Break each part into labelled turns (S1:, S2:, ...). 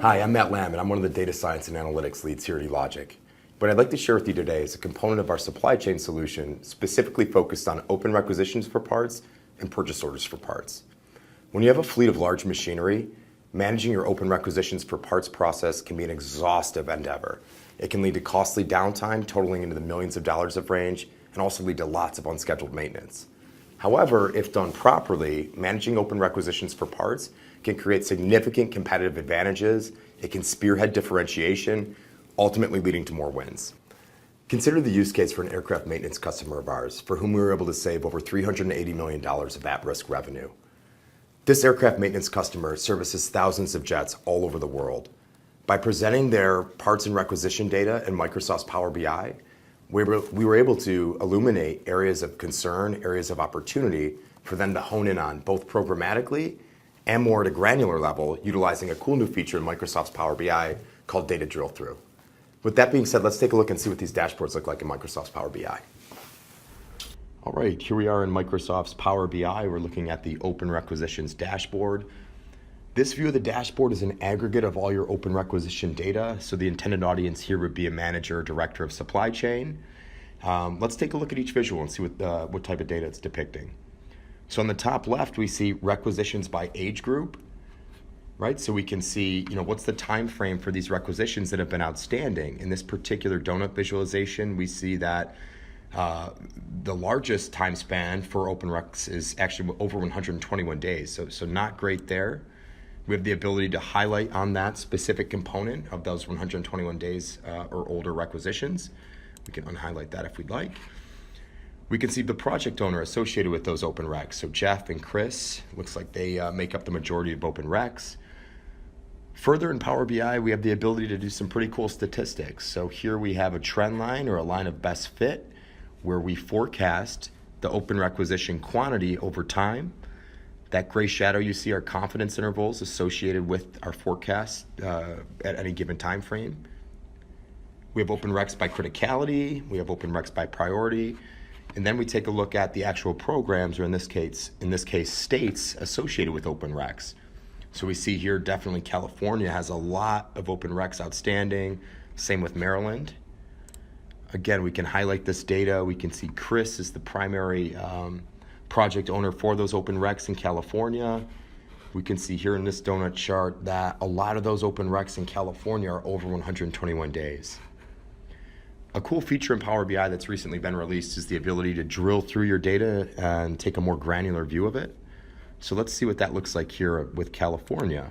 S1: Hi, I'm Matt Lamb, and I'm one of the data science and analytics leads here at eLogic. What I'd like to share with you today is a component of our supply chain solution specifically focused on open requisitions for parts and purchase orders for parts. When you have a fleet of large machinery, managing your open requisitions for parts process can be an exhaustive endeavor. It can lead to costly downtime totaling into the millions of dollars of range and also lead to lots of unscheduled maintenance. However, if done properly, managing open requisitions for parts can create significant competitive advantages. It can spearhead differentiation, ultimately leading to more wins. Consider the use case for an aircraft maintenance customer of ours, for whom we were able to save over $380 million of at-risk revenue. This aircraft maintenance customer services thousands of jets all over the world. By presenting their parts and requisition data in Microsoft's Power BI, we were able to illuminate areas of concern, areas of opportunity for them to hone in on, both programmatically and more at a granular level, utilizing a cool new feature in Microsoft's Power BI called Data Drill Through. With that being said, let's take a look and see what these dashboards look like in Microsoft's Power BI. All right, here we are in Microsoft's Power BI. We're looking at the Open Requisitions dashboard. This view of the dashboard is an aggregate of all your open requisition data. So the intended audience here would be a manager or director of supply chain. Let's take a look at each visual and see what type of data it's depicting. So on the top left, we see requisitions by age group, right? So we can see, what's the time frame for these requisitions that have been outstanding. In this particular donut visualization, we see that the largest time span for open recs is actually over 121 days. So not great there. We have the ability to highlight on that specific component of those 121 days or older requisitions. We can unhighlight that if we'd like. We can see the project owner associated with those open recs. So Jeff and Chris, looks like they make up the majority of open recs. Further in Power BI, we have the ability to do some pretty cool statistics. So here we have a trend line or a line of best fit where we forecast the open requisition quantity over time. That gray shadow you see are confidence intervals associated with our forecast at any given time frame. We have open recs by criticality, we have open recs by priority, and then we take a look at the actual programs, or in this case, states associated with open recs. So we see here definitely California has a lot of open recs outstanding, same with Maryland. Again, we can highlight this data. We can see Chris is the primary project owner for those open recs in California. We can see here in this donut chart that a lot of those open recs in California are over 121 days. A cool feature in Power BI that's recently been released is the ability to drill through your data and take a more granular view of it. So let's see what that looks like here with California.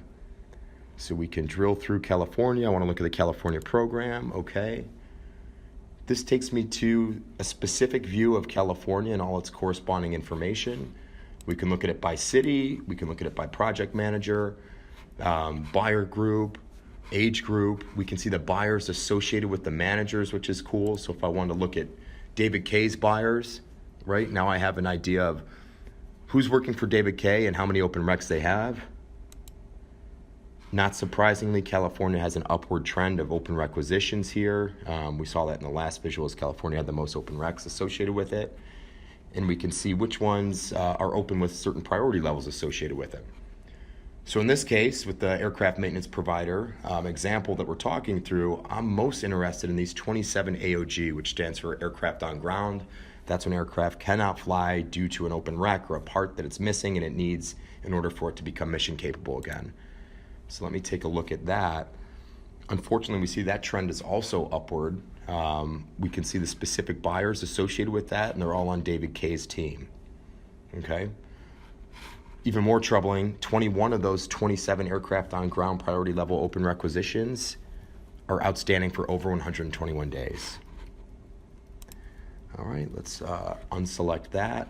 S1: So we can drill through California. I want to look at the California program. Okay. This takes me to a specific view of California and all its corresponding information. We can look at it by city, we can look at it by project manager, buyer group, age group. We can see the buyers associated with the managers, which is cool. So if I wanted to look at David Kay's buyers, right, now I have an idea of who's working for David Kay and how many open recs they have. Not surprisingly, California has an upward trend of open requisitions here. We saw that in the last visual as California had the most open recs associated with it. And we can see which ones are open with certain priority levels associated with it. So in this case, with the aircraft maintenance provider example that we're talking through, I'm most interested in these 27 AOG, which stands for aircraft on ground. That's when aircraft cannot fly due to an open rec or a part that it's missing and it needs in order for it to become mission capable again. So let me take a look at that. Unfortunately, we see that trend is also upward. We can see the specific buyers associated with that, and they're all on David Kay's team. Okay. Even more troubling, 21 of those 27 aircraft on ground priority level open requisitions are outstanding for over 121 days. All right, let's unselect that.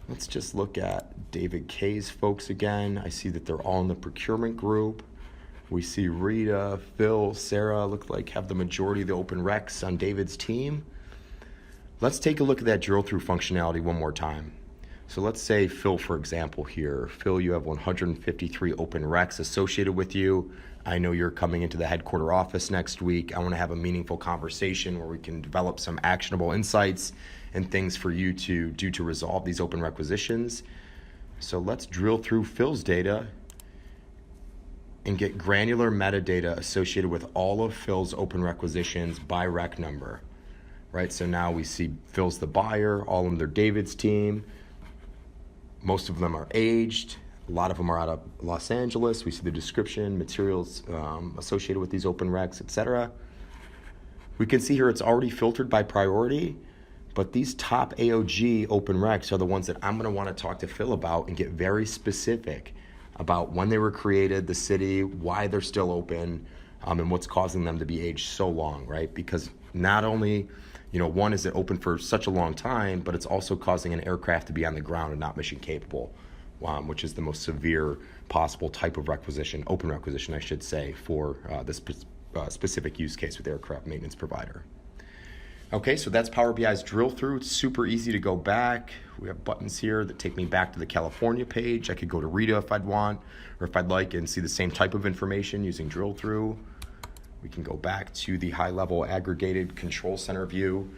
S1: Let's just look at David Kay's folks again. I see that they're all in the procurement group. We see Rita, Phil, Sarah look like have the majority of the open recs on David's team. Let's take a look at that drill through functionality one more time. So let's say Phil, for example, here. Phil, you have 153 open recs associated with you. I know you're coming into the headquarter office next week. I want to have a meaningful conversation where we can develop some actionable insights and things for you to do to resolve these open requisitions. So let's drill through Phil's data and get granular metadata associated with all of Phil's open requisitions by rec number, right? So now we see Phil's the buyer, all under David's team. Most of them are aged. A lot of them are out of Los Angeles. We see the description, materials associated with these open recs, etc. We can see here it's already filtered by priority, but these top AOG open recs are the ones that I'm going to want to talk to Phil about and get very specific about when they were created, the city, why they're still open, and what's causing them to be aged so long, right? Because not only, one, is it open for such a long time, but it's also causing an aircraft to be on the ground and not mission capable, which is the most severe possible type of requisition, open requisition, I should say, for this specific use case with aircraft maintenance provider. Okay, so that's Power BI's drill through. It's super easy to go back. We have buttons here that take me back to the California page. I could go to Rita if I'd want, or if I'd like, and see the same type of information using drill through. We can go back to the high level aggregated control center view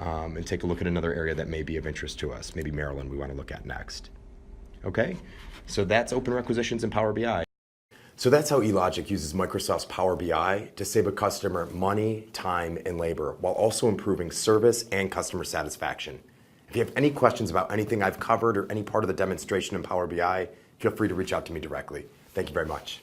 S1: and take a look at another area that may be of interest to us. Maybe Maryland we want to look at next. Okay, so that's open requisitions in Power BI. So that's how eLogic uses Microsoft's Power BI to save a customer money, time, and labor, while also improving service and customer satisfaction. If you have any questions about anything I've covered or any part of the demonstration in Power BI, feel free to reach out to me directly. Thank you very much.